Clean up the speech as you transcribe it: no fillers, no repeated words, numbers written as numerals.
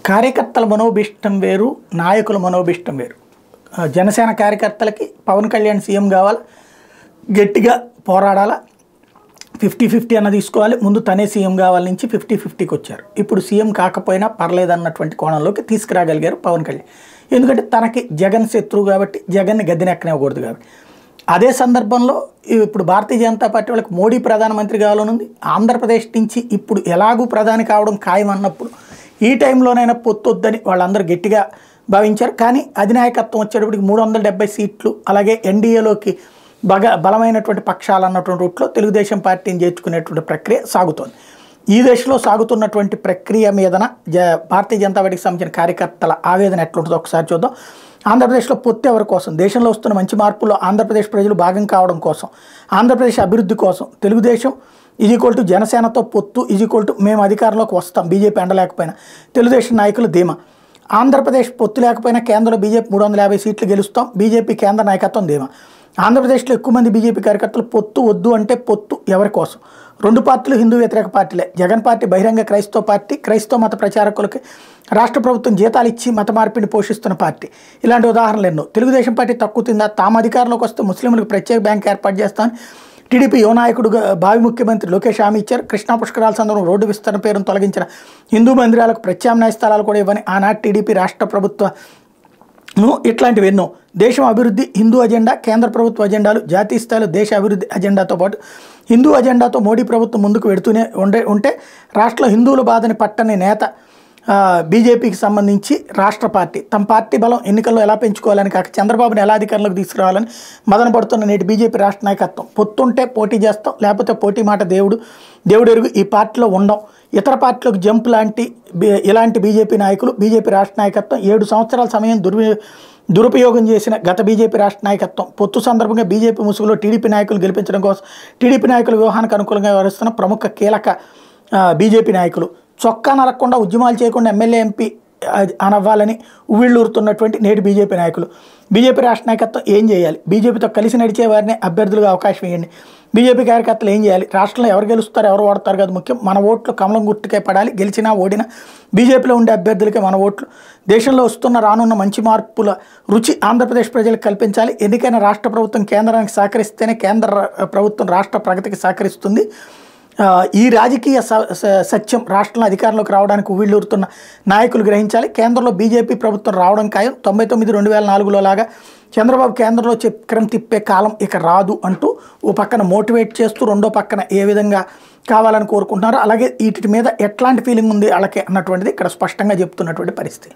కార్యకర్తల మనోభిష్టం వేరు, నాయకుల మనోభిష్టం వేరు. జనసేన కార్యకర్తలకి పవన్ కళ్యాణ్ సీఎం కావాలి, గట్టిగా పోరాడాలా, 50-50 అన్న తీసుకోవాలి. ముందు తనే సీఎం కావాలి నుంచి 50-50కి వచ్చారు. ఇప్పుడు సీఎం కాకపోయినా పర్లేదన్నటువంటి కోణంలోకి తీసుకురాగలిగారు పవన్ కళ్యాణ్. ఎందుకంటే తనకి జగన్ శత్రువు కాబట్టి, జగన్ని గద్దెనెక్కనివ్వకూడదు కాబట్టి. అదే సందర్భంలో ఇప్పుడు భారతీయ జనతా పార్టీ వాళ్ళకి మోడీ ప్రధానమంత్రి కావాలనుంది. ఆంధ్రప్రదేశ్ నుంచి ఇప్పుడు ఎలాగూ ప్రధాని కావడం ఖాయం అన్నప్పుడు ఈ టైంలోనైనా పొత్తొద్దని వాళ్ళందరూ గట్టిగా భావించారు. కానీ అధినాయకత్వం వచ్చేటప్పటికి 370 సీట్లు, అలాగే ఎన్డీఏలోకి బలమైనటువంటి పక్షాలు అన్నటువంటి రూట్లో తెలుగుదేశం పార్టీని చేర్చుకునేటువంటి ప్రక్రియ సాగుతోంది. ఈ దశలో సాగుతున్నటువంటి ప్రక్రియ మీదన భారతీయ జనతా పార్టీకి సంబంధించిన కార్యకర్తల ఆవేదన ఎట్లుంటుందో ఒకసారి చూద్దాం. ఆంధ్రప్రదేశ్లో పొత్తు ఎవరి కోసం? దేశంలో వస్తున్న మంచి మార్పుల్లో ఆంధ్రప్రదేశ్ ప్రజలు భాగం కావడం కోసం, ఆంధ్రప్రదేశ్ అభివృద్ధి కోసం తెలుగుదేశం = జనసేనతో పొత్తు = మేము అధికారంలోకి వస్తాం బీజేపీ అండలేకపోయినా. తెలుగుదేశం నాయకులు ధీమా. ఆంధ్రప్రదేశ్ పొత్తు లేకపోయినా కేంద్రంలో బీజేపీ 350 సీట్లు గెలుస్తాం, బీజేపీ కేంద్ర నాయకత్వం ధీమా. ఆంధ్రప్రదేశ్లో ఎక్కువ మంది బీజేపీ కార్యకర్తలు పొత్తు వద్దు అంటే పొత్తు ఎవరి కోసం? 2 పార్టీలు హిందూ వ్యతిరేక పార్టీలే. జగన్ పార్టీ బహిరంగ క్రైస్తవ పార్టీ, క్రైస్తవ మత ప్రచారకులకి రాష్ట్ర ప్రభుత్వం జీతాలు ఇచ్చి మత మార్పిడిని పోషిస్తున్న పార్టీ. ఇలాంటి ఉదాహరణలు ఎన్నో. తెలుగుదేశం పార్టీ తక్కువ తిందా? తాము అధికారంలోకి వస్తే ముస్లింలకు ప్రత్యేక బ్యాంక్ ఏర్పాటు చేస్తామని టీడీపీ యువ నాయకుడుగా భావి ముఖ్యమంత్రి లోకేష్ హామీ ఇచ్చారు. కృష్ణా పుష్కరాల సందర్భంలో రోడ్డు విస్తరణ పేరును తొలగించిన హిందూ మందిరాలకు ప్రత్యామ్నాయ స్థలాలు కూడా ఇవ్వని ఆనాటి టీడీపీ రాష్ట్ర ప్రభుత్వం ఇట్లాంటివి ఎన్నో. దేశం అభివృద్ధి హిందూ అజెండా, కేంద్ర ప్రభుత్వ అజెండాలు జాతీయ స్థాయిలో దేశ అభివృద్ధి అజెండాతో పాటు హిందూ అజెండాతో మోడీ ప్రభుత్వం ముందుకు వెడుతూనే ఉంటే రాష్ట్రంలో హిందువుల బాధని పట్టని నేత బీజేపీకి సంబంధించి రాష్ట్ర పార్టీ తమ పార్టీ బలం ఎన్నికల్లో ఎలా పెంచుకోవాలని కాక చంద్రబాబుని ఎలా అధికారంలోకి తీసుకురావాలని మదన పడుతున్న నేటి బీజేపీ రాష్ట్ర నాయకత్వం. పొత్తుంటే పోటీ చేస్తాం, లేకపోతే పోటీ మాట దేవుడు ఎరుగు, ఈ పార్టీలో ఉండం. ఇతర పార్టీలకు జంప్ లాంటి ఇలాంటి బీజేపీ నాయకులు బీజేపీ రాష్ట్ర నాయకత్వం 7 సంవత్సరాల సమయం దురుపయోగం చేసిన గత బీజేపీ రాష్ట్ర నాయకత్వం. పొత్తు సందర్భంగా బీజేపీ ముసుగులో టీడీపీ నాయకులు గెలిపించడం కోసం టీడీపీ నాయకుల వ్యూహానికి అనుకూలంగా వ్యవహరిస్తున్న ప్రముఖ కీలక బీజేపీ నాయకులు. చొక్కా నరక్కుండా ఉద్యమాలు చేయకుండా ఎమ్మెల్యే ఎంపీ అనవ్వాలని ఉవ్విళ్ళూరుతున్నటువంటి నేటి బీజేపీ నాయకులు. బీజేపీ రాష్ట్ర నాయకత్వం ఏం చేయాలి? బీజేపీతో కలిసి నడిచే వారిని అభ్యర్థులుగా అవకాశం ఇవ్వండి. బీజేపీ కార్యకర్తలు ఏం చేయాలి? రాష్ట్రంలో ఎవరు గెలుస్తారు, ఎవరు ఓడతారు కాదు ముఖ్యం. మన ఓట్లు కమలం గుర్తుకే పడాలి. గెలిచినా ఓడినా బీజేపీలో ఉండే అభ్యర్థులకే మన ఓట్లు. దేశంలో రానున్న మంచి మార్పుల రుచి ఆంధ్రప్రదేశ్ ప్రజలకు కల్పించాలి. ఎన్నికైన రాష్ట్ర ప్రభుత్వం కేంద్రానికి సహకరిస్తేనే కేంద్ర ప్రభుత్వం రాష్ట్ర ప్రగతికి సహకరిస్తుంది. ఈ రాజకీయ సత్యం రాష్ట్రంలో అధికారంలోకి రావడానికి ఉవ్విళ్ళూరుతున్న నాయకులు గ్రహించాలి. కేంద్రంలో బీజేపీ ప్రభుత్వం రావడం ఖాయం. 99-2004లో లాగా చంద్రబాబు కేంద్రంలో చక్రం తిప్పే కాలం ఇక రాదు అంటూ ఓ పక్కన మోటివేట్ చేస్తూ రెండో పక్కన ఏ విధంగా కావాలని కోరుకుంటున్నారో అలాగే వీటి మీద ఎట్లాంటి ఫీలింగ్ ఉంది వాళ్ళకి అన్నటువంటిది ఇక్కడ స్పష్టంగా చెప్తున్నటువంటి పరిస్థితి.